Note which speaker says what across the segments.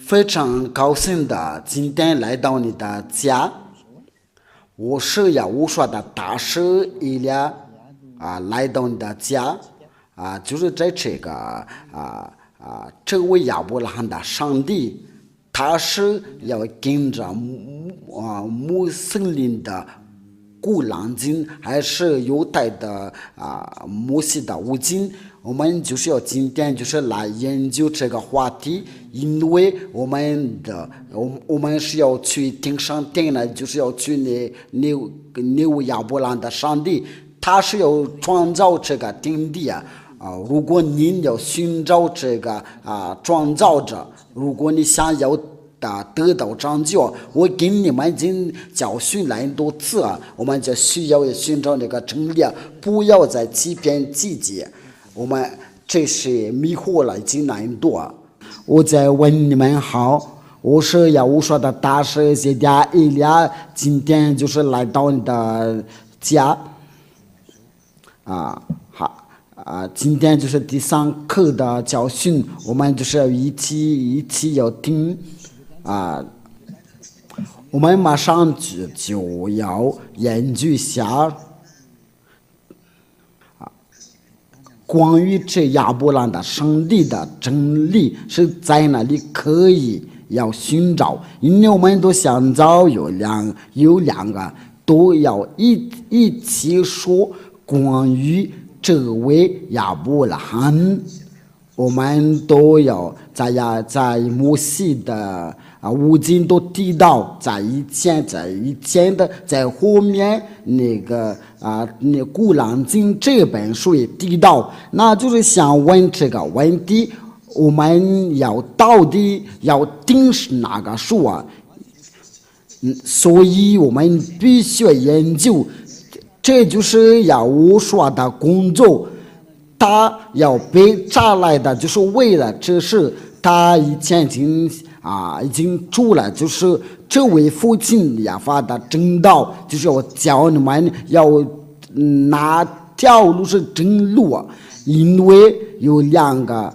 Speaker 1: 非常高兴的今天来到你的家。我是亚乌刷的大师伊利亚来到你的家就是在这位亚伯拉罕的上帝，他是要跟着穆斯林的古兰经，还是犹太的摩西的五经？我们就是要今天就是来研究这个话题，因为我们是要去听上帝呢，就是要去那位亚伯拉罕的上帝，他是要创造这个天地如果您要寻找这个创造者，如果你想要得到拯救，我给你们已经教训了很多次我们就需要寻找那个真理不要再欺骗自己。我们这是迷惑了已经很多我在问你们好，我是亚乌刷的大师谢家伊利亚，今天就是来到你的家今天就是第3课的教训，我们就是一起要听我们马上就要研究一下关于这亚伯拉罕的上帝的真理是在哪里可以要寻找，因为我们都想找有两个都要一起说关于这位亚伯拉罕，我们都要在摩西的五经都提到，在以前的在后面那古兰经这本书也提到，那就是想问这个问题，我们到底要听哪个书所以我们必须研究，这就是亚乌刷的工作，他要被抓来的就是为了这事，他以前已经做了，就是这位父亲亚法的正道，就是我教你们要哪条路是正路因为有两个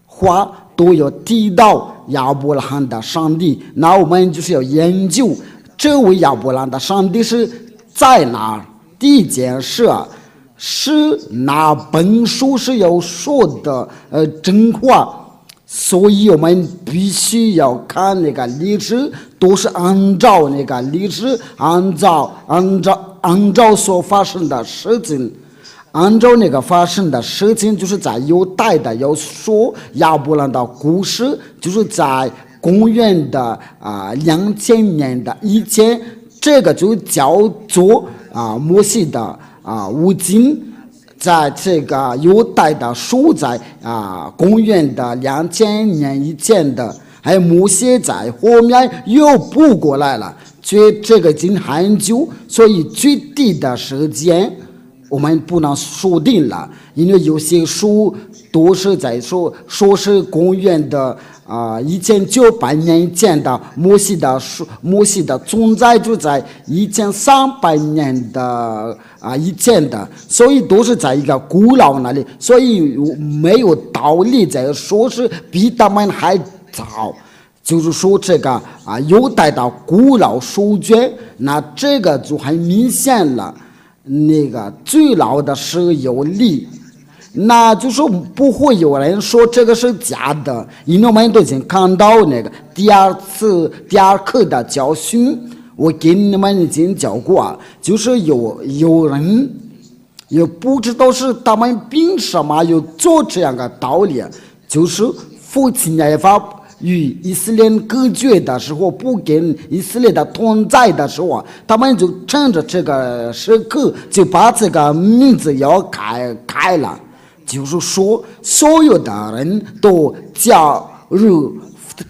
Speaker 1: 话都要提到亚伯拉罕的上帝，那我们就是要研究这位亚伯拉罕的上帝是在哪。第一件事是哪本书是要说的真话，所以我们必须要看那个历史，都是按照那个历史，按照所发生的事情，按照那个发生的事情，就是在犹太的要说亚伯拉罕的故事，就是在公元的2000年的以前，这个就叫做摩西的五经，在这个犹太的书在公元的2000年以前的，还有摩西在后面又补过来了，这个已经很久，所以具体的时间我们不能说定了，因为有些书都是在说是公元的1900年以前的摩西的存在就在1300年的以前的，所以都是在一个古老那里，所以没有道理在说是比他们还早。就是说这个犹太的古老书卷，那这个就很明显了，那个最老的是有理，那就是不会有人说这个是假的，因为我们都已经看到那个第二课的教训，我给你们已经教过就是有人也不知道是他们凭什么有做这样的道理，就是父亲亚法与以色列隔绝的时候，不跟以色列的同在的时候，他们就趁着这个时刻就把这个名字要改了，就是说所有的人都加入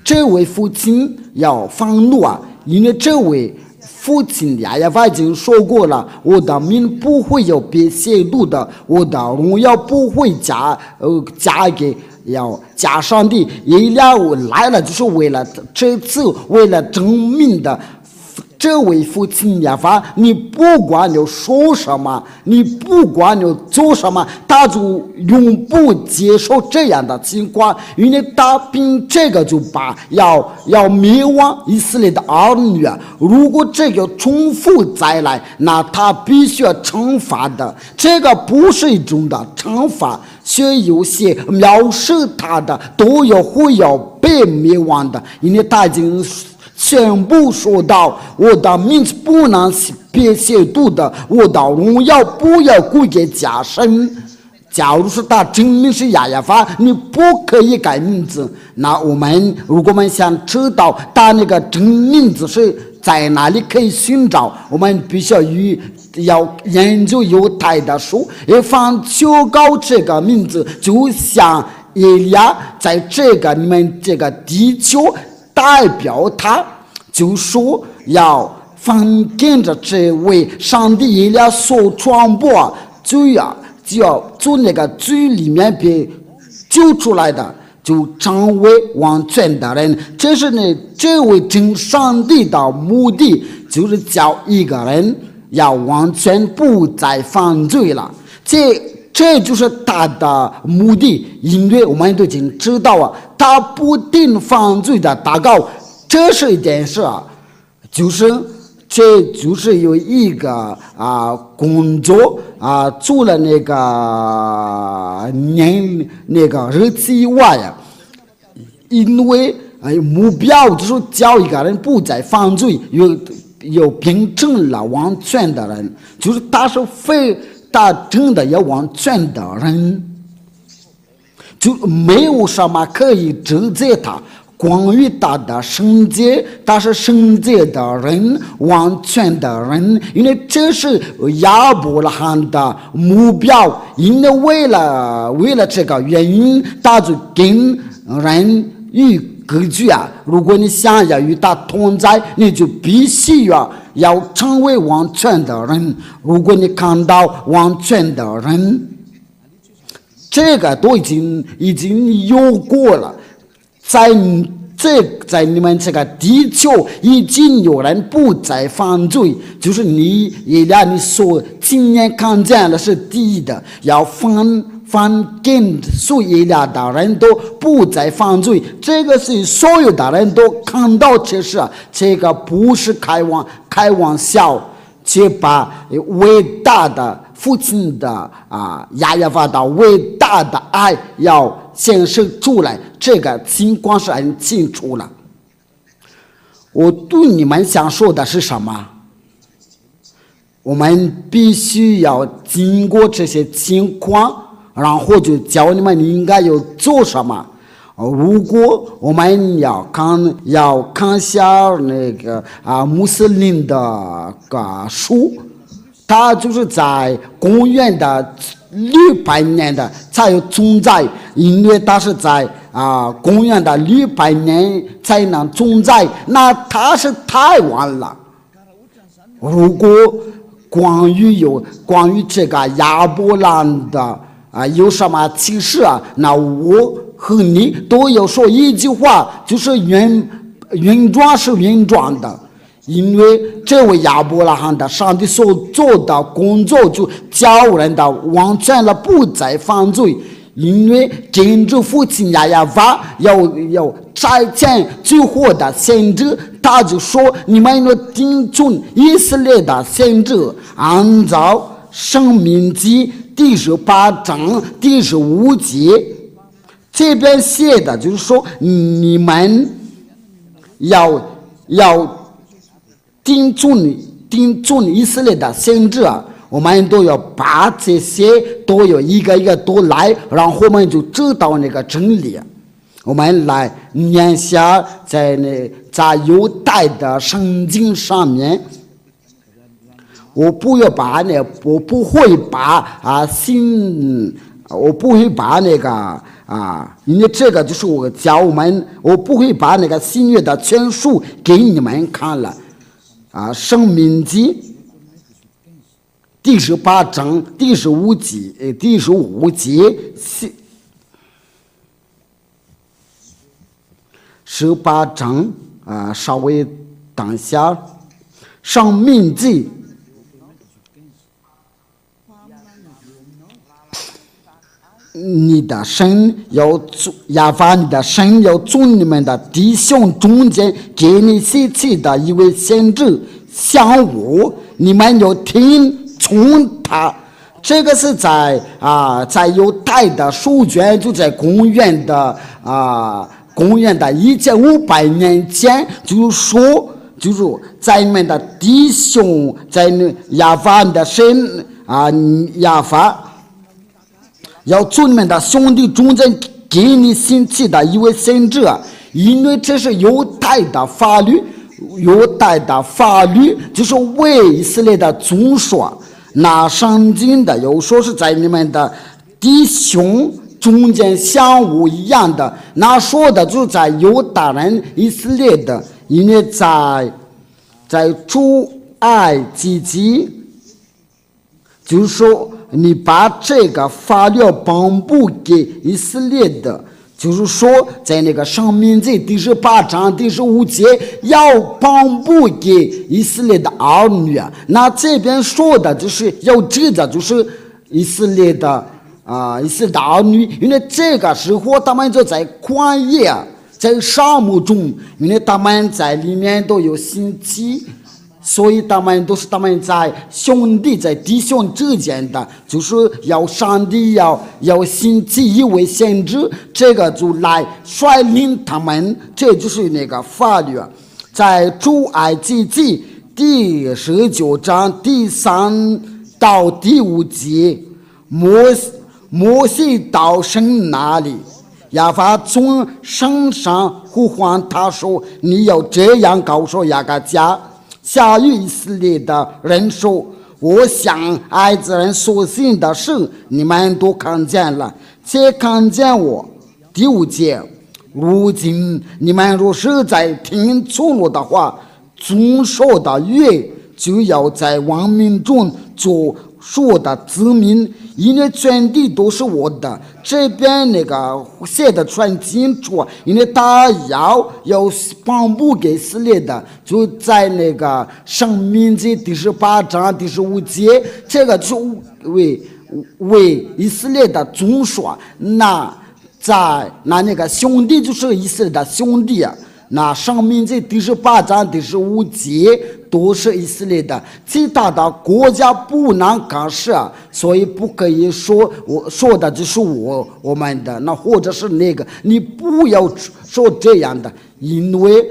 Speaker 1: 这位父亲要愤怒因为这位父亲亚法已经说过了，我的名不会有被泄露的，我的荣耀不会嫁给要加上帝，伊利亚来了就是为了这次为了证明的这位父亲亚法，你不管你说什么，你不管你做什么，他就永不接受这样的情况，因为他凭这个就把要灭亡以色列的儿女。如果这个重复再来，那他必须要惩罚的。这个不是一种的惩罚，所以有些藐视他的都会要被灭亡的，因为他已经宣布说道：我的名字不能被亵渎的，我的荣耀不要归给假神。假如是他真名是亚亚法，你不可以改名字。那如果我们想知道他那个真名字是在哪里可以寻找，我们必须要研究犹太的书，一方求告这个名字，就像以利亚在你们这个地球代表他，就说要分跟着这位上帝以利亚所传播，就要从那个罪里面被救出来的，就成为完全的人。这是这位真上帝的目的，就是叫一个人要完全不再犯罪了。这就是他的目的，因为我们都已经知道他不定犯罪的祷告，这是一件事这就是有一个工作做了那个日子以外因为目标就是叫一个人不再犯罪，有变成了完全的人，就是他真的要完全的人，就没有什么可以指责他。关于他的圣洁，他是圣洁的人，完全的人，因为这是亚伯拉罕的目标。因为为了这个原因，他就跟人与隔绝如果你想要与他同在，你就必须要成为完全的人。如果你看到完全的人，这个都已经有过了。在你们这个地球已经有人不再犯罪，就是你所亲眼看见的是第一的，要翻跟所有的人都不再犯罪，这个是所有的人都看到这事，这个不是开玩笑，且把伟大的父亲的亚亚法的伟大的爱要显示出来，这个情况是很清楚了。我对你们想说的是什么？我们必须要经过这些情况，然后就教你们应该要做什么。如果我们要看下那个穆斯林的书，他就是在公元的600年的才有存在，因为他是在公元的600年才能存在，那他是太晚了。如果关于这个亚伯兰的有什么启示那我和你都要说一句话，就是原装是原装的。因为这位亚伯拉罕的上帝所做的工作，就教人的完全了不再犯罪。因为真正父亲亚亚法要差遣最后的先知，他就说你们要听从以色列的先知，按照申命记第18章第15节，这边写的就是说你们要听从以色列的先知我们都要把这些都有一个一个都来，然后我们就知道那个真理。我们来念下在犹太的圣经上面，我不会把那个因为这个就是我教我不会把那个新约的全书给你们看了申命记第18章第15节18章稍微等下生命记你的神要亚法，你的神要从你们的弟兄中间给你兴起的一位先知相误，你们要听从他。这个是在犹太的书卷，就在公元的1500年前，就是在你们的弟兄，在亚法的神亚法。要从你们的兄弟中间给你兴起的一位先知，因为这是犹太的法律，就是为以色列的宗说。那圣经的有说是在你们的弟兄中间相互一样的，那说的就是在犹大人以色列的，因为在出埃及记，就是说你把这个法律颁布给以色列的，就是说在那个申命记第18章第15节要颁布给以色列的儿女。那这边说的就是要知道，就是以色列的儿女，因为这个时候他们就在旷野，在沙漠中，因为他们在里面都有心机，所以他们都是他们在兄弟在弟兄之间的，就是要上帝要兴起一位先知，这个就来率领他们，这就是那个法律。在出埃及记第19章第3到第5节，摩西到神那里，亚法从山上呼唤他说：“你要这样告诉雅各家下于以色列的人说，我向埃及人所行的事，你们都看见了，且看见我。”第5节，如今你们若是在听从我的话，遵守的约，就要在万民中做我的子民，因为全地都是我的。这边那个写的很清楚，因为他要颁布给以色列的，就在那个申命记第18章第15节，这个就为以色列的宗说。那个兄弟就是以色列的兄弟啊。那申命记第18章第15节都是以色列的，其他的国家不能干涉，所以不可以说我说的就是我们的，那或者是那个，你不要说这样的，因为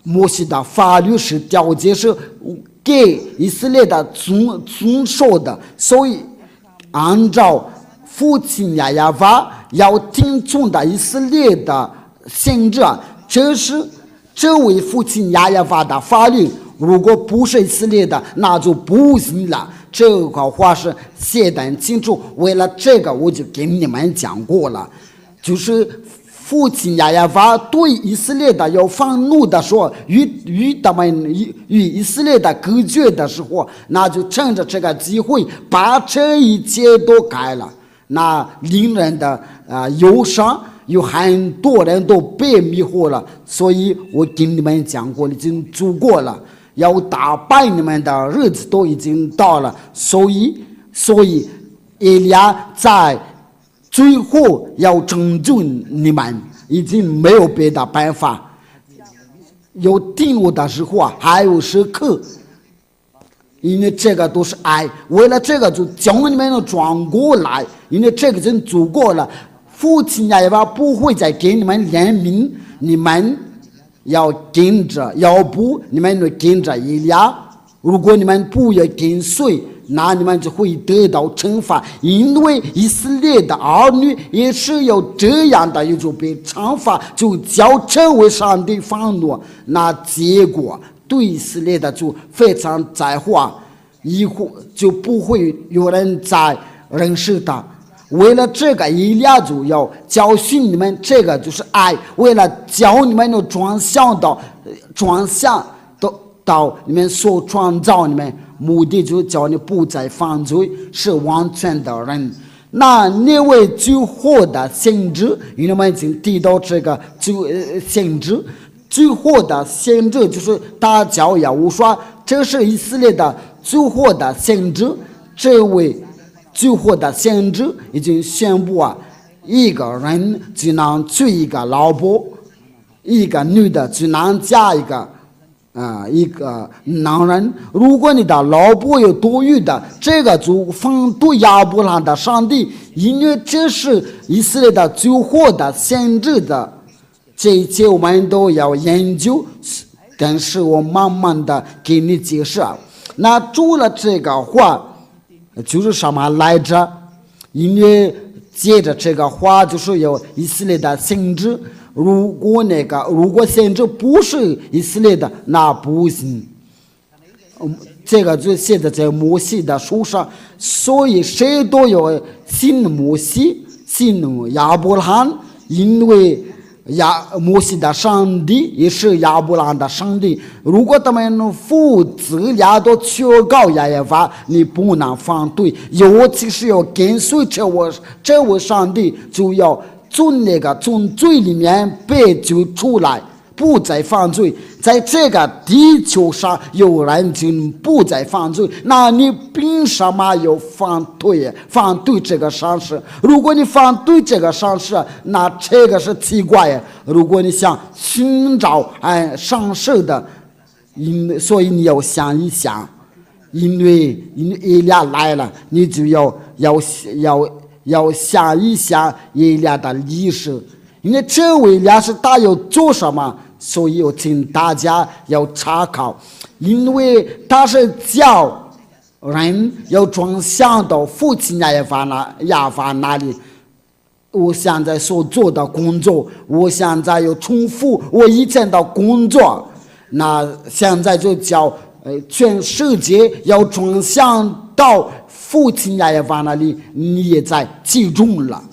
Speaker 1: 摩西的法律是条件是给以色列的遵守的，所以按照父亲亚法要听从的以色列的先知，这位父亲亚法的法律，如果不是以色列的，那就不行了。这个话是写得很清楚，为了这个我就跟你们讲过了，就是父亲亚法对以色列的有愤怒的说，与以色列的隔绝的时候，那就趁着这个机会把这一切都改了，那令人的忧伤。有很多人都被迷惑了，所以我跟你们讲过，已经足够了，要打败你们的日子都已经到了，所以以利亚在最后要拯救你们，已经没有别的办法。有定我的时候还有时刻，因为这个都是爱，为了这个就叫你们转过来，因为这个已经足够了。父亲亚法不会再给你们怜悯，你们要跟着，要不你们就跟着以利亚。如果你们不要跟随，那你们就会得到惩罚，因为以色列的儿女也是有这样的，也就被惩罚，就叫成为上帝愤怒。那结果对以色列的就非常在乎，以后就不会有人再认识他。为了这个，以利亚就要教训你们，这个就是爱。为了教你们转向到你们所创造你们，目的就是叫你不再犯罪，是完全的人。那位最后的先知，因为我们已经提到这个先知，最后的先知就是他叫耶和华，这是以色列的最后的先知，这位最后的先知已经宣布一个人只能娶一个老婆，一个女的只能嫁一个男人。如果你的老婆有多余的，这个就反对亚伯拉罕的上帝，因为这是以色列的最后的先知的。这一切我们都要研究，但是我慢慢的给你解释。那除了这个话就是什么来着？因为接着这个话就是有以色列的先知，如果先知不是以色列的，那不行。这个就写在摩西的书上，所以谁都有信摩西，信亚伯拉罕，因为摩西的上帝也是亚伯拉罕的上帝。如果他们父子俩都求告耶和华，你不能反对，尤其是要跟随这位上帝，就要从罪里面被救出来，不再犯罪。在这个地球上有人就不再犯罪，那你凭什么要反对这个善事？如果你反对这个善事，那这个是奇怪。如果你想寻找善事的，所以你要想一想，因为以利亚来了，你就要想一想以利亚的历史，因为这位以利亚是他要做什么，所以我请大家要查考，因为他是叫人要转向到父亲亚法那里。我现在所做的工作，我现在要重复我以前的工作，那现在就叫全世界要转向到父亲亚法那里，你也在其中了。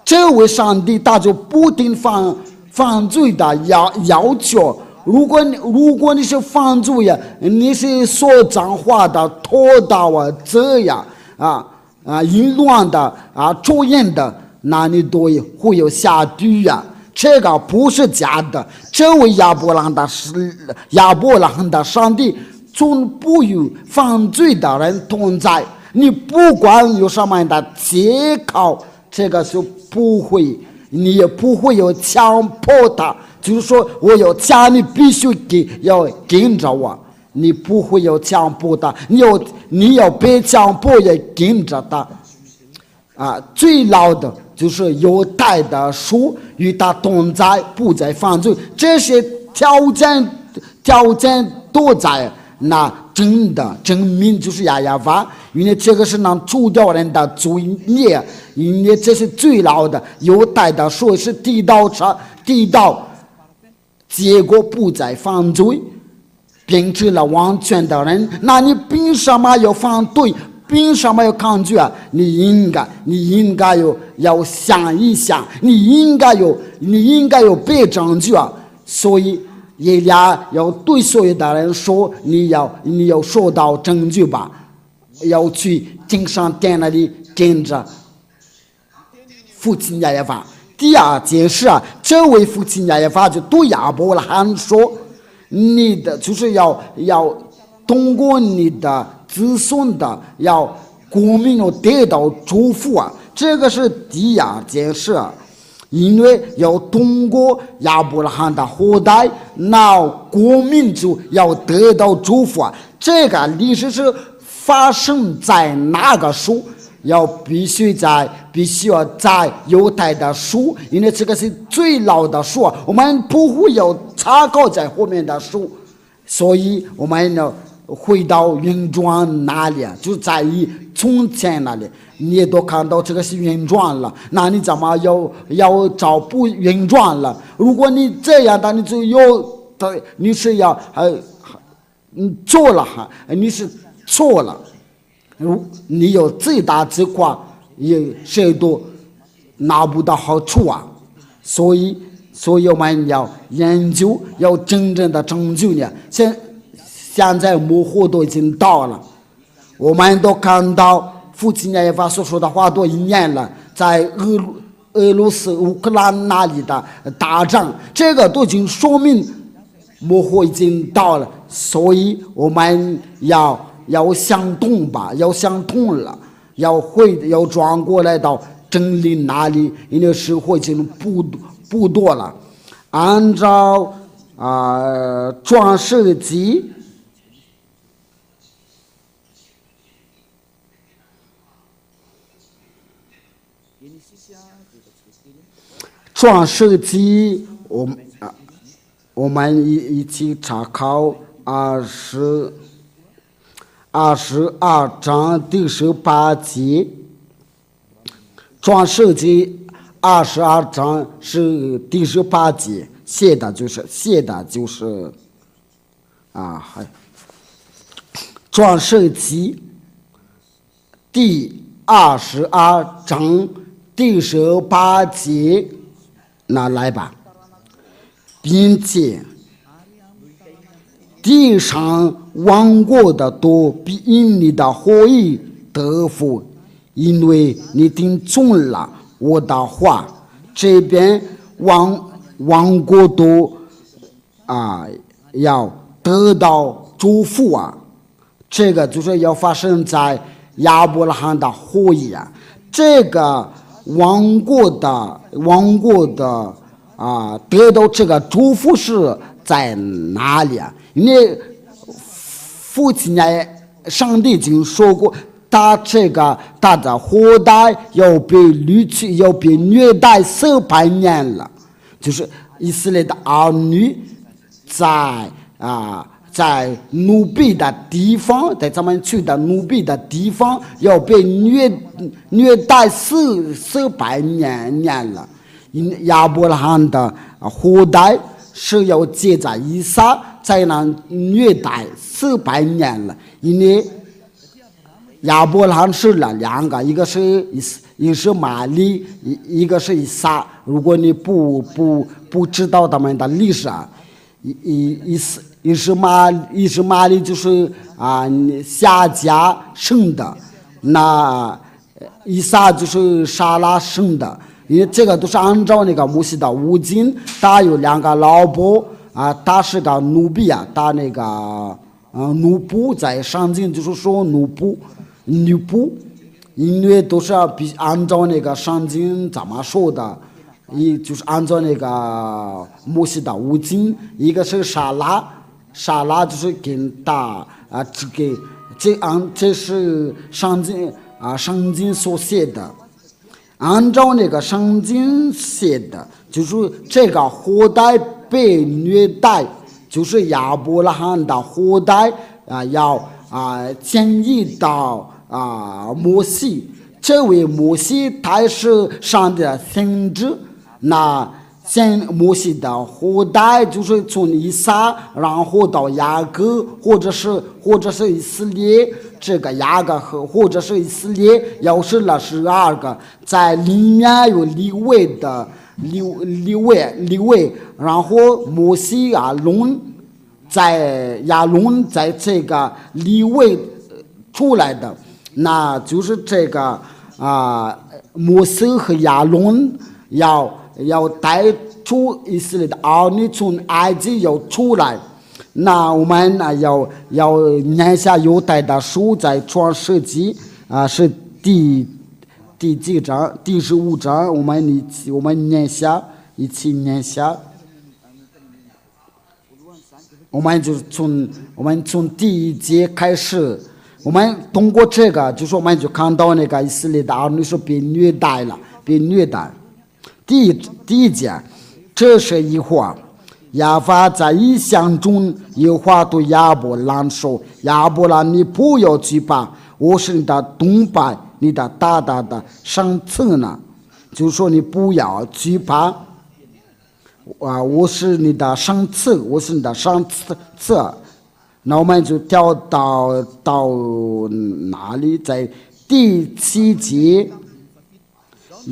Speaker 1: 这位上帝他就不定犯罪的要求，如果你是犯罪呀，你是说脏话的、拖到这样淫乱的抽烟的，那你都会有下地呀。这个不是假的。这位亚伯拉罕的上帝从不与犯罪的人同在，你不管有什么样的借口，这个是不会。你也不会有强迫他，就是说我有钱你必须要跟着我，你不会有强迫他，你要被强迫也跟着他。最老的就是犹太的书与他同在，不再犯罪，这些条件都在，那真的证明就是亚亚法，因为这个是能除掉人的罪孽，因为这是最老的犹太的说是地道，结果不再犯罪，变成了完全的人，那你凭什么要反对？凭什么要抗拒啊？你应该要想一想，你应该有被证据啊！所以耶利亚要对所有的人说，你要收到证据吧，要去金山殿那里跟着父亲亚耶法。第二件事这位父亲亚耶法就对亚伯拉罕说，你的就是要通过你的子孙的要国民要得到祝福这个是第二件事因为要通过亚伯拉罕的后代，那国民就要得到祝福这个历史是发生在哪个书？必须要在犹太的书，因为这个是最老的书我们不会有查考在后面的书，所以我们要回到原状那里就在于从前那里，你也都看到这个是原状了，那你怎么要找不原状了？如果你这样的，你就你是要做了你是错了，你有最大之夸，也谁都拿不到好处所以我们要研究，要真正的拯救你。现在模糊都已经到了，我们都看到父亲亚耶法所说的话都应验了，在俄罗斯乌克兰那里的打仗，这个都已经说明末后已经到了，所以我们要想通吧，要想通了，要转过来到真理那里，因为时候已经不多了。按照创世纪我们一起查考22章第18节。创世纪22章是第18节，写的就是创世纪第22章第18节，那来吧。并且地上亡国的多必因你的后裔得福，因为你听从了我的话。这边亡国多要得到祝福啊，这个就是要发生在亚伯拉罕的后裔啊。这个亡国的得到这个祝福是在哪里啊？因为父亲上帝已经说过，他的后代要被掳去，要被虐待400年了，就是以色列的儿女在奴婢的地方，在咱们去的奴婢的地方要被虐待400年了。亚伯拉罕的后代是要接着以撒，才能虐待400年了。因为亚伯拉罕是了2个，一个是玛利，一个是以撒。如果你不知道他们的历史啊，以实玛利就是夏甲生的，那以撒就是撒拉生的。因为这个都是按照那个摩西的五经，他有2个老婆他是个奴婢啊，他那个奴仆，在圣经就是说女仆，因为都是按照那个圣经怎么说的，就是按照那个摩西的五经。一个是撒拉就是跟他这是圣经所写的。按照那个圣经写的，就是这个后代被虐待，就是亚伯拉罕的后代要迁移到摩西。这位摩西他是上帝的先知，那摩西的后代就是从以撒，然后到雅各，或者是以色列。这个雅各或者是以色列要是了12个，在里面有利未，然后摩西亚伦在这个利未出来的，那就是这个摩西和亚伦要带出以色列的儿女从埃及要出来。那我们要念下犹太的书，在创世纪是第几章？第15章，我们一起念下。我们从第1节开始，我们通过这个，就是我们就看到那个以色列的儿女是被虐待。第一节，这是一话。亚法在异象中，耶和华对亚伯兰说：“亚伯兰，你不要惧怕，我是你的同伴，你的大大的上策呢。”就是说你不要惧怕我是你的上策，我是你的上策。那我们就跳到哪里？在第7节，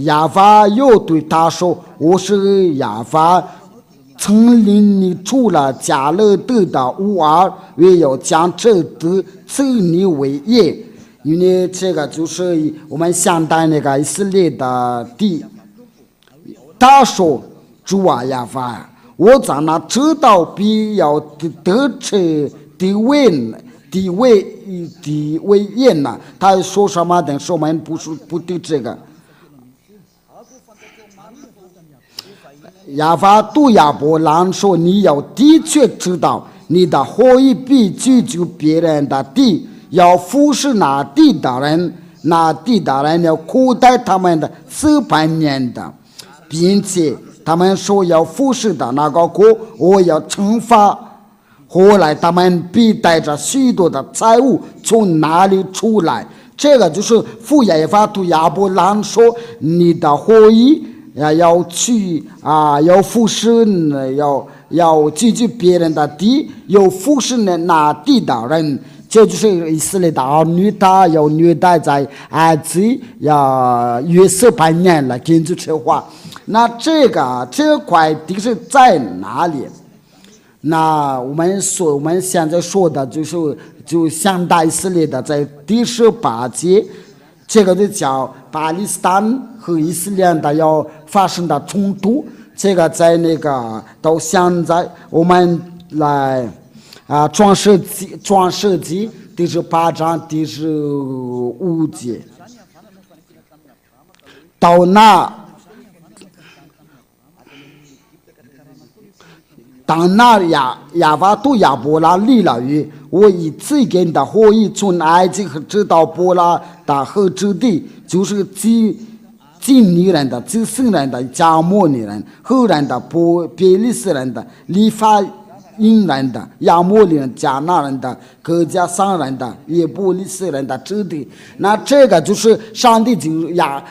Speaker 1: 亚法又对他说：“我是亚法。”曾领你出了迦勒底的乌尔，也要将这地赐你为业。因为这个就是我们现代那个以色列的地。他说：“主啊，亚法，我在那知道必要得吃地位业呢？他说什么的？说我们不对这个。亚法对亚伯兰说：“你要的确知道，你的后裔必居住别人的地，要服侍那地的人，那地的人要苦待他们的400年的，并且他们说要服侍的那个国，我要惩罚。后来他们必带着许多的财物从哪里出来？”这个就是父亚法对亚伯兰说：“你的后裔。”要去要服侍要居住别人的地，要服侍那地的人，这就是以色列的儿女，他要虐待在埃及要约400年了，根据这话。那这块地是在哪里？那我们现在说的就现代以色列的在第18节。这个就叫巴勒斯坦和以色列的要发生的冲突。这个在那个到现在，我们来创世纪第18章第15节，到当那亚法对亚伯拉立了约，我以赐给你的后裔从埃及直到伯拉的河之地，就是基尼人的、基色人的、加摩尼人、赫人的、别利斯人的、利法因人的、亚摩利人、迦纳人的、各家桑人的、耶布利斯人的之地。那这个就是上帝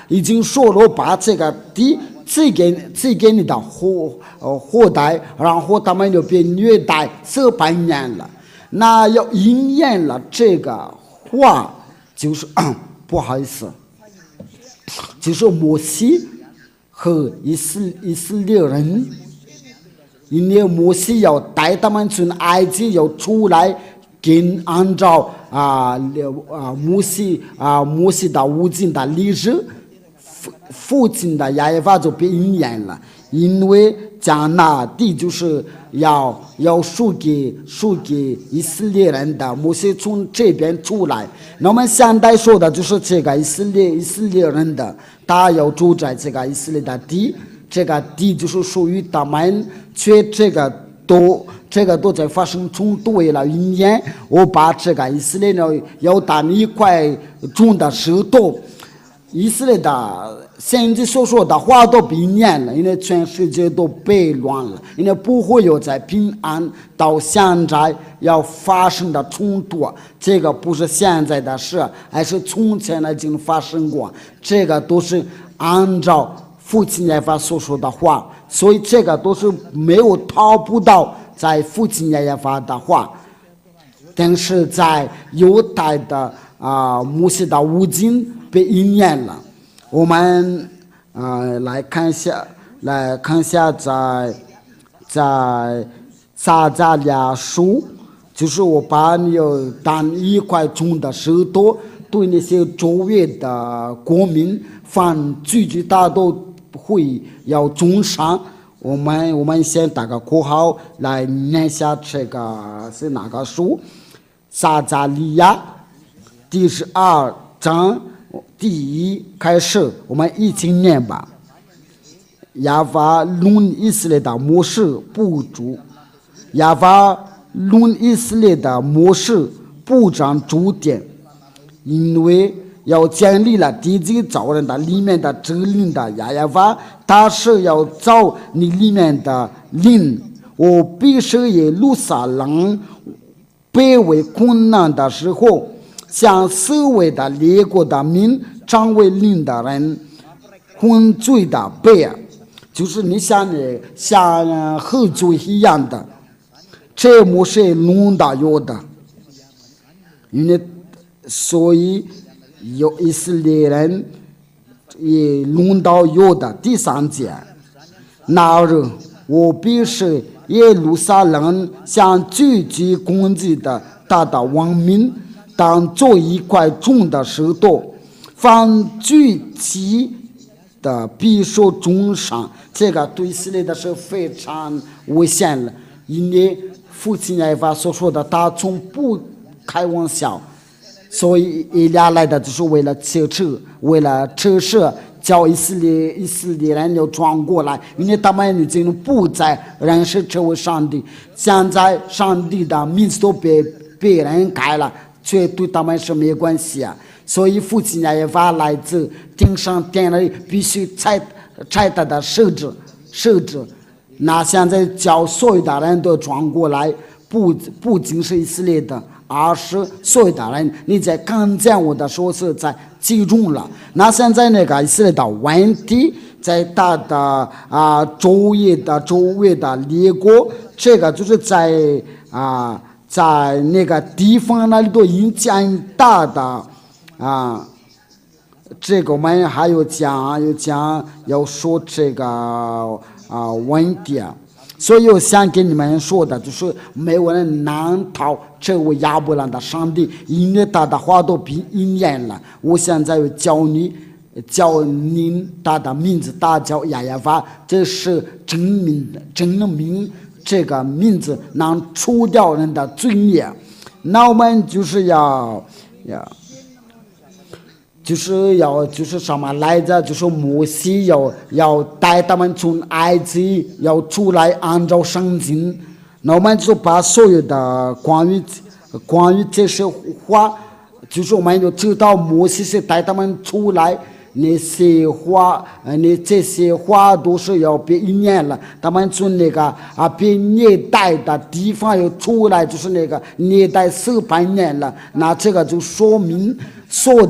Speaker 1: 已经说了，把这个地赐给你的后代，然后他们就被虐待400年了。那要应验了这个话，就是不好意思，就是摩西和以色列人，因为摩西要带他们从埃及要出来，跟按照摩西的无尽的历史。父亲的亚法就被应验了，因为将那地就是要输给以色列人的，摩西从这边出来。那我们现在说的就是这个以色列人的，他要住在这个以色列的地，这个地就是属于他们，却这个都在发生冲突。为了应验，我把这个以色列人要打一块重的石头。以色列的先知所说的话都被念了，因为全世界都被乱了，因为不会有在平安到现在要发生的冲突，这个不是现在的事，而是从前已经发生过，这个都是按照父亲亚法所说的话，所以这个都是没有逃不到在父亲亚法的话，但是在犹太的摩西的无尽被应验了。我们来看一下在撒迦利亚书，就是我把你有当一块重的石头，对那些周围的国民凡句句他都会要重伤。我们先打个括号来念一下这个是哪个书？撒迦利亚第12章第1开始，我们一起念吧。亚法论以色列的模式不足，亚法论以色列的模式不长主点，因为要建立了地基造人的里面的指令的亚法，他是要造你里面的灵。我必须耶路撒冷卑微困难的时候，向四围的列国的民成为灵的人混罪的背，就是你像喝醉一样的，这模式弄到有的，因为所以有以色列人也弄到有的。第3节，那日我必是耶路撒冷向聚集攻击的大的王民，当做一块重的石头，凡聚集的必受重伤，这个对以色列的是非常危险了。因为父亲耶和华所说的，他从不开玩笑，所以以利亚来的就是为了测试，为了测试，叫以色列人要转过来，因为他们已经不再认识这位上帝，现在上帝的名字都被人改了，却对他们是没关系啊。所以父亲耶和华来自天上殿里，必须拆他的设置。那现在叫所有的人都转过来，不仅是以色列的，而是所有的人。你在看见我的说是在集中了。那现在那个以色列的问题，在他的周围的列国，这个就是在那个地方那里都影响大的这个我们还有讲要说这个问题啊。所以我想跟你们说的就是，没有人难逃这位亚伯兰的上帝，因为他的话都被应验了。我现在要叫您他的名字，他叫亚耶法，这是证明这个名字能除掉人的罪孽。那我们就是就是什么来着？就是摩西要带他们从埃及要出来，按照圣经。那我们就把所有的关于这些话，就是我们就知道摩西是带他们出来。那些话都是要被应验了。他们从那个被虐待的地方又出来，就是那个虐待400年了。那这个就说明说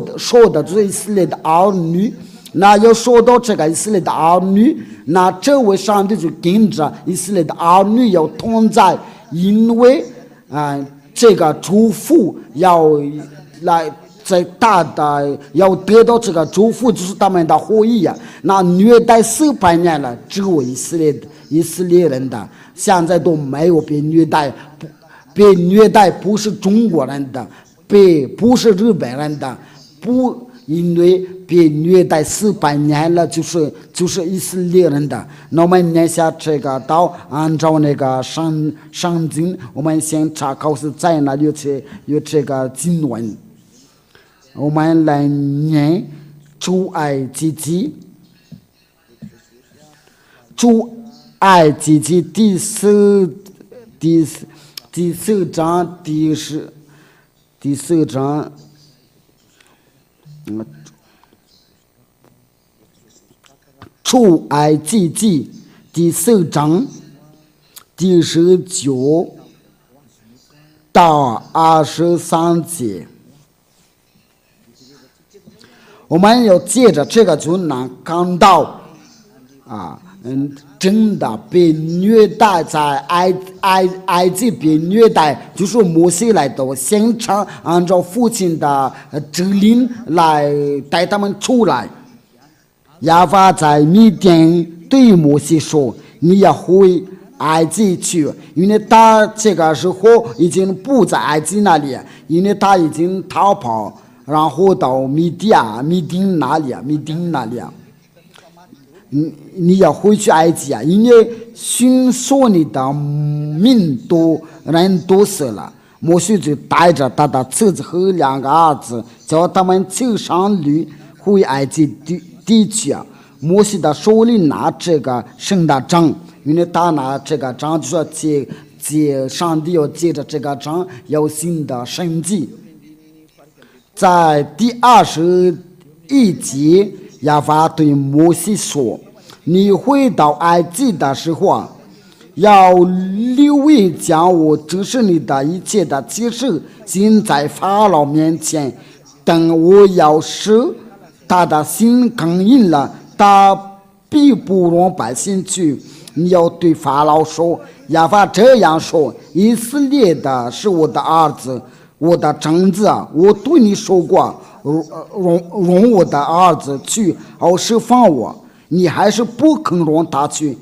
Speaker 1: 的就是以色列的儿女。那要说到这个以色列的儿女，那这位上帝就跟着以色列的儿女要同在，因为这个祝福要来。在大的要得到这个祝福，就是他们的后裔啊。那虐待400年了，只有以色列人的，现在都没有被虐待。被虐待不是中国人的，不是日本人的，因为被虐待400年了，就是以色列人的。那我们念下这个道，按照那个圣经，我们先查考是在哪里有这个经文。我们来念出埃及记第四章第四章出埃及记第4章第19到23节。我们要借着这个就能看到真的被虐待，在埃及被虐待，就是摩西来到现场，按照父亲的指令来带他们出来。亚法在米甸对摩西说：“你要回埃及去，因为他这个时候已经不在埃及那里，因为他已经逃跑。”然后到米丁那里，你要回去埃及啊，因为寻索你的人都死了。摩西就带着他的妻子和2个儿子，叫他们走上驴回埃及地去啊。摩西的手里拿这个神的杖，因为他拿这个杖就说上帝要借着这个杖有新的神迹。在第21节，亚法对摩西说：“你回到埃及的时候，要留意将我指示你的一切的启示行在法老面前。等我要使他的心刚硬了，他必不容百姓去。你要对法老说，亚法这样说：以色列的是我的儿子。”我的长子啊，我对你说过，容我的儿子去，释放我，你还是不肯容他去。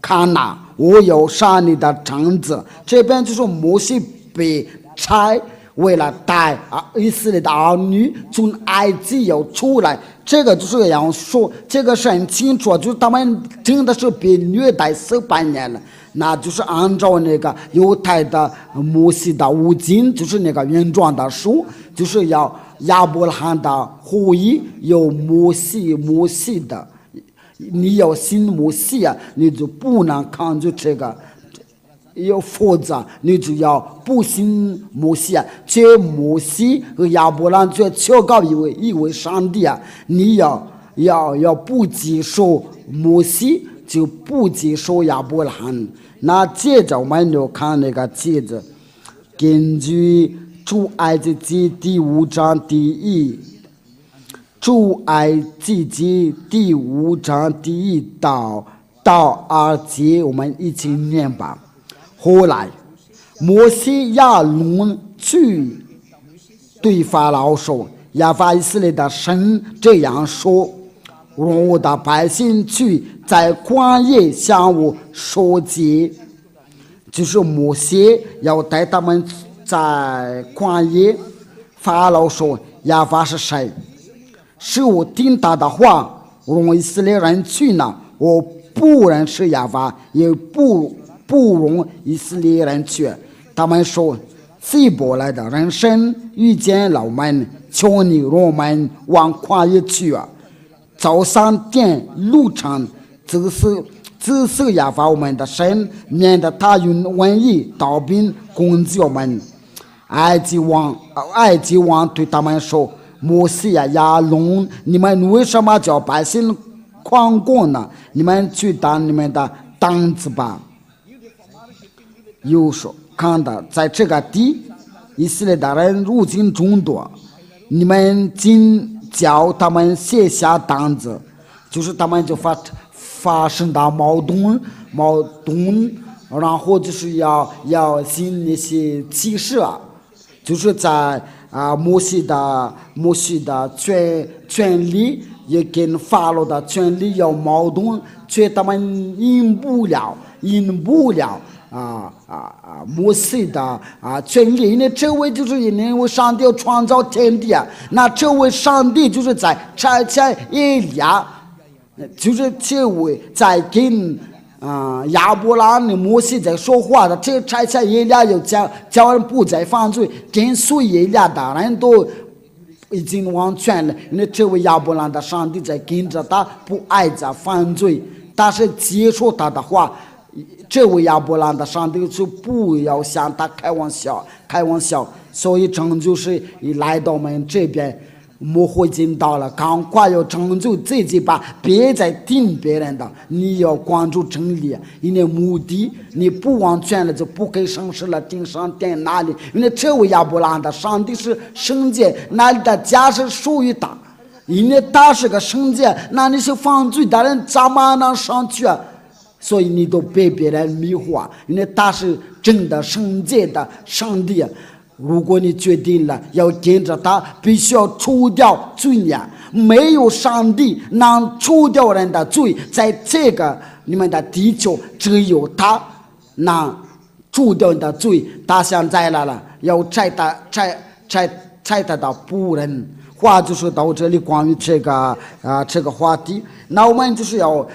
Speaker 1: 看哪，我要杀你的长子。这边就是摩西被拆为了带以色列的儿女从埃及要出来，这个就是要说，这个是很清楚，就是他们真的是被虐待400年了，那就是按照那个犹太的摩西的五经，就是那个原状的书，就是要亚伯拉罕的后裔有摩西的，你要信摩西啊，你就不能抗拒这个。否则你就要不信摩西啊，这摩西和亚伯拉罕却求告一位上帝啊，你要不接受摩西，就不接受亚伯拉罕。那接着我们就看那个接着，根据出埃及记第5章出埃及记第5章第1到2节，我们一起念吧。后来，摩西亚伦去对法老说：“亚法以色列的神这样说，让我的百姓去在旷野向我说节。”就是摩西要带他们在旷野。法老说：“亚法是谁？是我听他的话，让以色列人去呢？我不认识亚法，也不容以色列人去。”他们说：“希伯来的人生遇见了我们，求你让我们往旷野去啊！早上点路程，只是亚法我们的神，免得他用瘟疫刀兵攻击我们。”埃及王对他们说：“摩西呀，亚伦，你们为什么叫百姓狂攻呢？你们去当你们的担子吧。”又说：“看到在这个地，以色列的人入侵众多，你们仅叫他们卸下担子，就是他们就发生的矛盾，然后就是要行那些启示啊，就是在摩西的权利也跟法老的权利有矛盾，却他们赢不了摩西的权利，因为这位就是因为上帝要创造天地啊，那这位上帝就是在差遣以利亚，就是这位在跟亚伯拉罕、摩西在说话的，这差遣以利亚又叫人不再犯罪，跟随以利亚的人都已经完全了，因为这位亚伯拉罕的上帝在跟着他，不爱着犯罪，但是接受他的话。这位亚伯拉罕的上帝就不要向他开玩笑，所以拯救是一来到我们这边，魔会进到了，赶快要拯救自己吧，别再听别人的，你要关注真理，因为目的你不完全了就不给神事了，定上定哪里？因为这位亚伯拉罕的上帝是圣洁，那里的家是属于他，因为他是个圣洁，那你是犯罪的人怎么能上去啊？所以你都被别人迷惑，因为他是真的圣洁的上帝。如果你决定了要跟着他，必须要除掉罪孽，没有上帝能除掉人的罪，在这个你们的地球只有他能除掉你的罪。他现在来了，要拆他的仆人。话就是到这里，关于这个话题，那我们就是要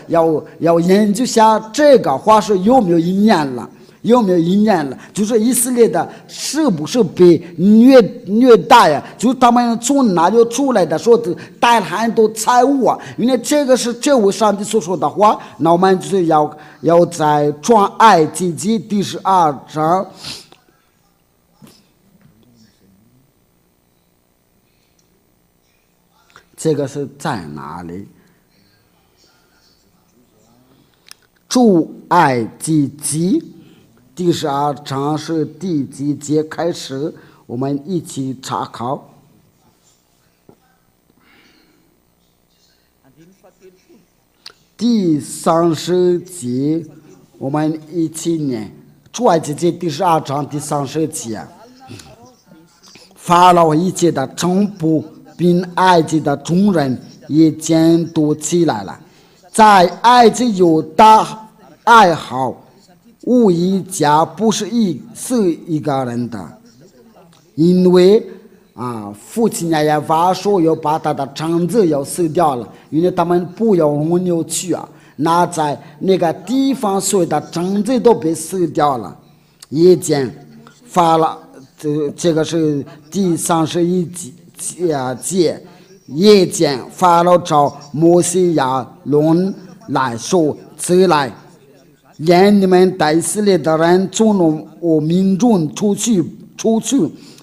Speaker 1: 研究下这个话是有没有应验了，就是以色列的是不是被虐待呀？就是他们从哪里出来的，说的带了很多财物啊，因为这个是这位上帝所说的话。那我们就是要在创埃及记第12章。这个是在哪里？出埃及记第12章是第几节开始？我们一起查考。第30节，我们一起念。出埃及记第12章第30节。法老一切的臣仆并埃及的众人也监督起来了，在埃及有大爱好，无一家不是一个人的。因为父亲呀也话说要把他的长子要死掉了，因为他们不要用牛去那在那个地方所有的长子都被死掉了。夜间发了这个是第31节，夜间法老找摩西亚伦来说，此来连你们带以色列的人从我民众出去，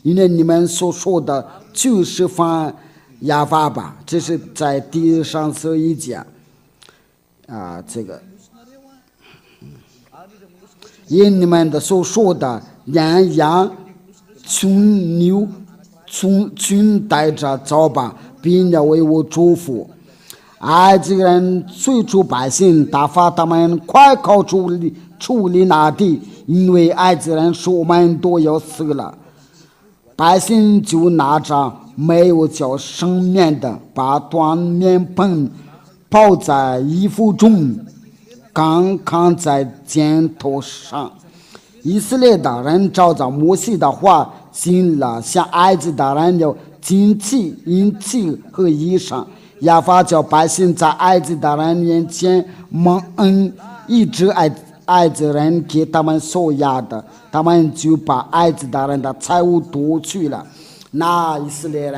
Speaker 1: 因为你们所说的就是犯亚法吧。这是在第31节这个因你们的所说的绵羊、群牛、群带着走吧，并要为我祝福。埃及人催促百姓，打发他们快快处理那地，因为埃及人说我们都要死了。百姓就拿着没有叫生面的，把端面盆泡在衣服中，刚扛在肩头上。以色列的人照着摩西的话行了，向埃及的人有金器、银器和衣裳。亚法叫百姓在埃及的人面前蒙恩，一直埃及人给他们所要的，他们就把埃及的人的财物夺去了。那以色列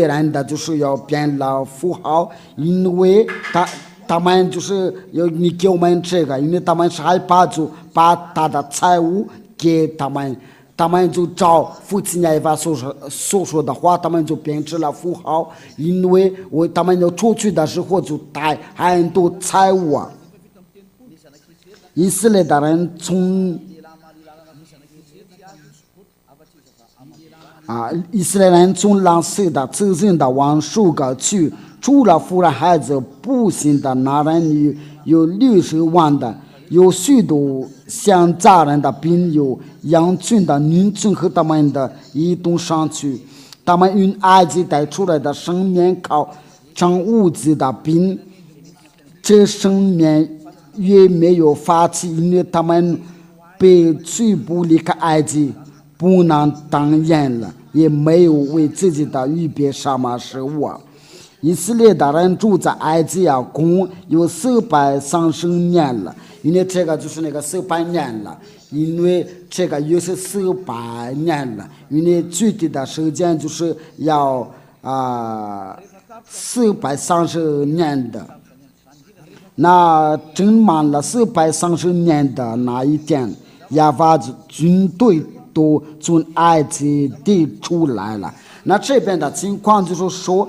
Speaker 1: 人的就是要变了富豪，因为他们就是要你给我们这个，因为他们是害怕，就把他的财物给他们。他们就照父亲亚法所说的话，他们就变成了富豪，因为他们要出去的时候就带很多财物以色列的人以色列人从蓝色的、自信的往数个去，除了妇人孩子不幸的那人有60万的，有许多乡家人的兵，有羊群的女群和他们的移动上去。他们用埃及带出来的生面靠长物资的兵，这生面也没有发起，因为他们被驱捕离开埃及，不能当人了，也没有为自己的预备什么食物。以色列的人住在埃及共有430年了，因为这个就是那个400年了，因为这个又是400年了，因为具体的时间就是要430年的。那整满了430年的那一天，亚法军队都从埃及地出来了。那这边的情况就是说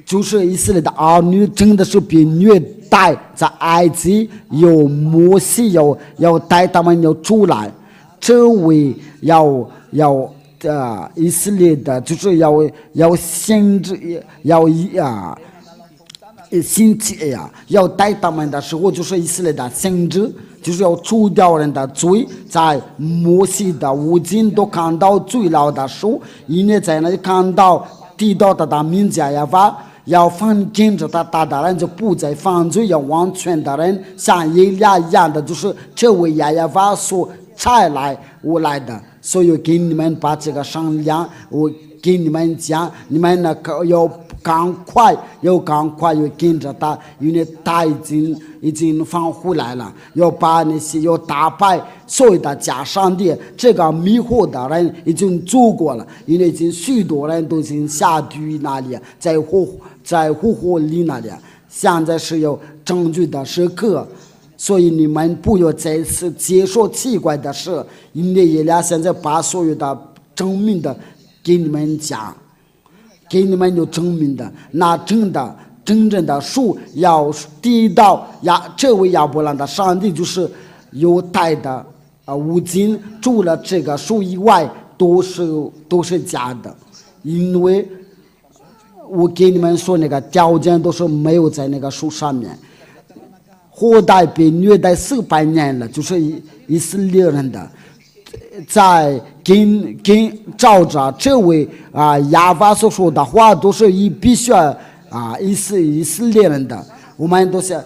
Speaker 1: 就是以色列的儿女真的是被虐待，在埃及有摩西要带他们要出来，这位以色列的就是要先知星期要带他们的时候，就是以色列的先知，就是要除掉人的罪。在摩西的五经都看到最老的书，因为在那里看到提到他的名字要犯禁止他大的人就不再犯罪，要完全的人像耶利亚一样的，就是这位亚法所差来我来的，所以给你们把这个商量，我给你们讲，你们要赶快要跟着他，因为他已经放回来了，要把那些要打败所有的假上帝，这个迷惑的人已经做过了，因为已经许多人都已经下地狱那里，在火火里那里，现在是有证据的时刻，所以你们不要再次接受奇怪的事，因为耶利亚现在把所有的证明的给你们讲，给你们有证明的，那真正的树要递到这位亚伯兰的上帝，就是犹太的五经，除了这个树以外都是假的，因为我给你们说那个条件都是没有在那个树上面。后代被虐待400年了，就是以色列人的，在照着这位亚法所说的话，都是必须以色列人的。我们都是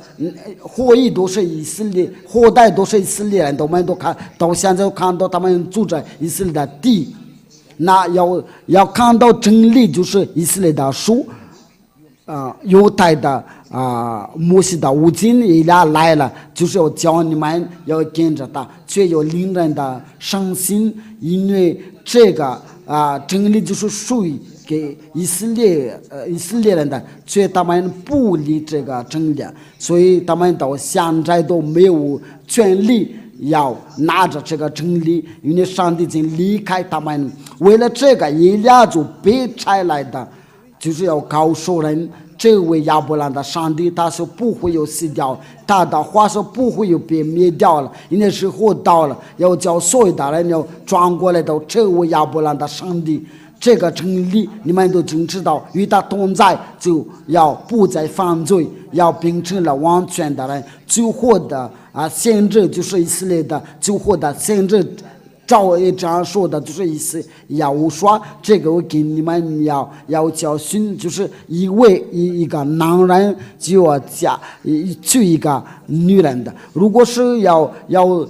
Speaker 1: 后裔都是以色列，后代都是以色列人，我们都看到现在看到他们住在以色列的地。那要看到真理，就是以色列的书，犹太的摩西的五经以俩来了，就是要教你们要跟着他，却有令人的伤心，因为这个真理就是属于给以色列人的，却他们不理这个真理，所以他们到现在都没有权利要拿着这个真理，因为上帝已经离开他们。为了这个，以利亚就被差来的，就是要告诉人，这位亚伯兰的上帝他是不会有死掉，他的话是不会有被灭掉了。因为时候到了，要叫所有的人要转过来到这位亚伯兰的上帝。这个真理你们都真知道，与他同在，就要不再犯罪，要变成了完全的人。最后的先知就是以色列的，最后的先知照也这样说的，就是意思要说这个我给你们要教训，就是因为一个男人就要娶一个女人的，如果是要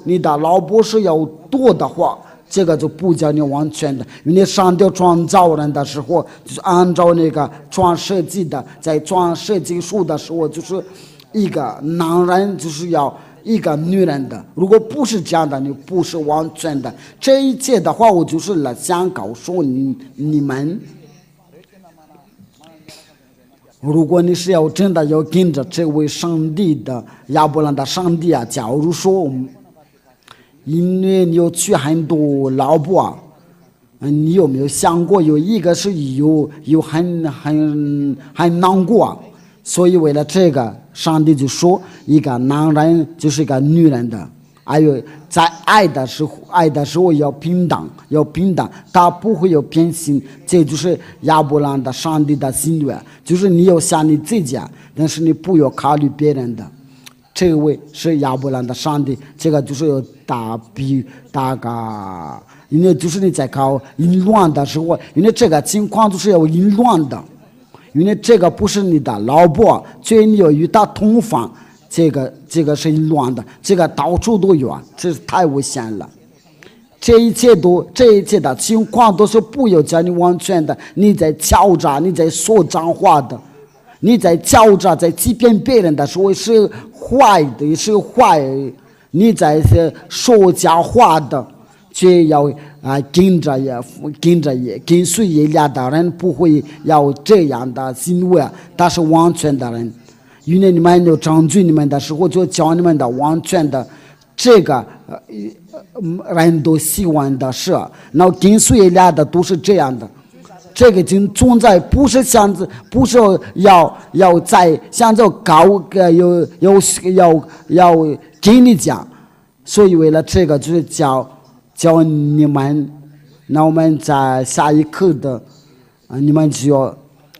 Speaker 1: 你的老婆是要多的话，这个就不叫你完全的。因为上帝创造人的时候，就是按照那个创世纪的，在创世纪书的时候，就是一个男人就是要一个女人的。如果不是这样的，你不是完全的。这一切的话，我就是想告诉你们，如果你是要真的要跟着这位上帝的亚伯兰的上帝假如说因为你有娶很多老婆你有没有想过有一个是有很难过所以为了这个，上帝就说一个男人就是一个女人的，还有在爱的时候要平等，他不会有偏心。这就是亚伯兰的上帝的心愿，就是你要想你自己但是你不要考虑别人的。这位是亚伯兰的上帝，这个就是有大个，因为就是你在搞淫乱的时候，因为这个情况就是要淫乱的，因为这个不是你的老婆，所以你要与他同房，这个是淫乱的，这个到处都有这是太危险了。这一切的情况都是不要叫你完全的，你在敲诈，你在说脏话的。你在敲诈，在欺骗别人的时候是坏的，是坏。你在说假话的，却要跟随以利亚的人不会要这样的行为，他是完全的人。因为你们有证据你们的时候，就教你们的完全的这个人都喜欢的事，然后跟随以利亚的都是这样的。这个经存在不是要在像这搞要跟你讲，所以为了这个就是教你们。那我们在下一课的你们就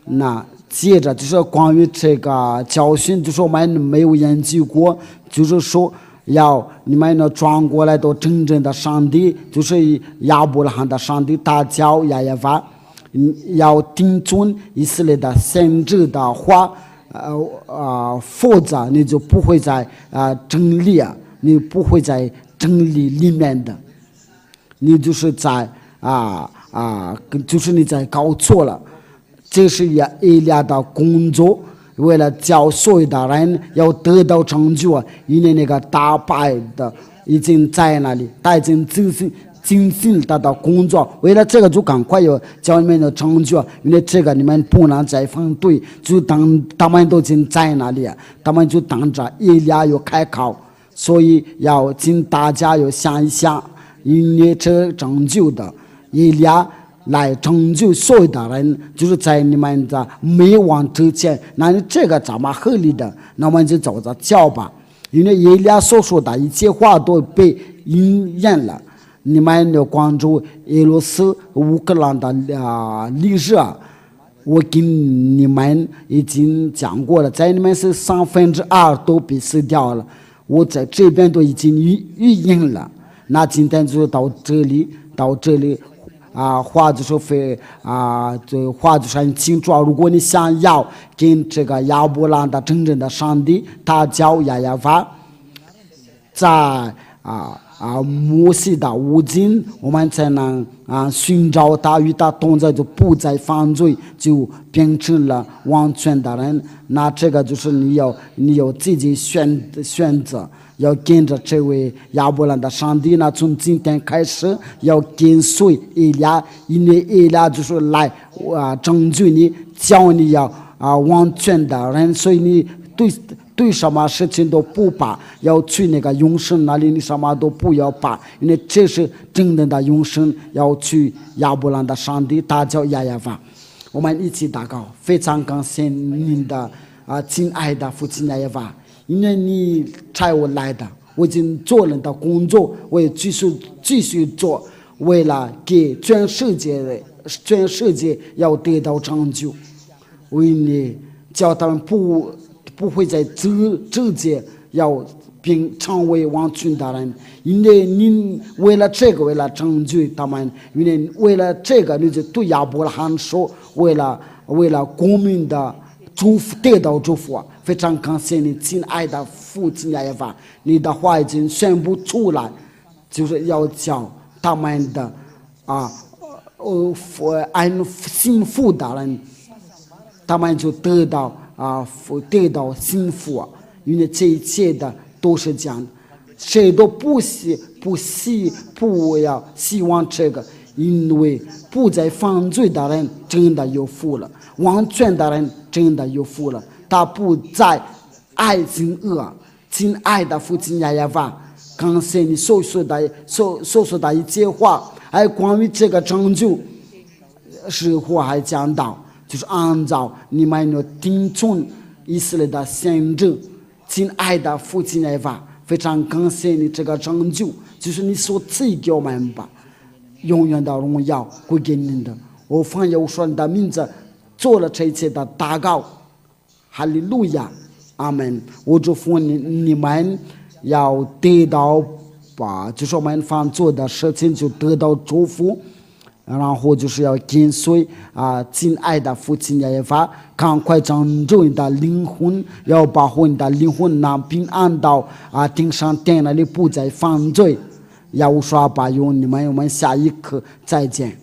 Speaker 1: 要接着就是关于这个教训，就是我们没有研究过，就是说要你们要转过来到真正的上帝，就是亚伯拉罕的上帝，他教亚耶法。要听从以色列的先知的话，否则你就不会在真理你不会在真理里面的，你就是在就是你在搞错了。这是以利亚的工作，为了教所有的人要得到成就因为那个大败的已经在那里，他已经精心他的工作，为了这个就赶快有教你们的成就，因为这个你们不能再反对，就当他们都已经在那里，他们就等着以利亚要开口，所以要请大家要想一想，因为这成就的以利亚来成就所有的人，就是在你们的灭亡之前，那你这个怎么合理的？那我们就走着教吧，因为以利亚所说的一切话都被应验了。你们要关注俄罗斯乌克兰的历史我跟你们已经讲过了，在你们是2/3都被死掉了，我在这边都已经预言了。那今天就到这里，话就是话就是很清楚。如果你想要跟这个亚伯兰的真正的上帝，他叫亚耶法，在摩西的无尽，我们才能寻找他，与他同在，就不再犯罪，就变成了完全的人。那这个就是你有自己选择，要跟着这位亚伯兰的上帝呢。从今天开始要跟随以利亚，因为以利亚就是来拯救你，教你要完全的人，所以你对什么事情都不怕，要去那个永生那里，你什么都不要怕，因为这是真正的永生。要去亚伯兰的上帝，他叫亚耶法。我们一起祷告，非常感谢您的亲爱的父亲亚耶法，因为你差我来的，我已经做了的工作，我也继续做，为了给全世界要得到拯救，为你叫他们不会在这界要并成为完全的人，因为你为了这个，为了拯救他们，因为为了这个，你就对亚伯拉罕说，为了公民的祝福得到祝福。非常感谢你，亲爱的父亲亚耶法，你的话已经宣布出来，就是要叫他们的幸福的人，他们就得到幸福。因为这一切的都是这样，谁都不要希望这个，因为不再犯罪的人真的有福了，完全的人真的有福了，他不再爱憎恶。亲爱的父亲亚耶法，感谢你所说的一切话，还有关于这个拯救是否还讲到，就是按照你们的听从以色列的先知。亲爱的父亲亚耶法，非常感谢你这个拯救，就是你所赐给我们吧，永远的荣耀归给您的。我奉耶稣你的名字做了这一切的祷告，哈利路亚，阿门。我祝福你们要得到吧，就是我们凡做的事情就得到祝福，然后就是要跟随亲爱的父亲亚耶法，赶快拯救你的灵魂，要保护你的灵魂平安到天上天那里，不再犯罪。耶稣说吧，用你们，我们下一课再见。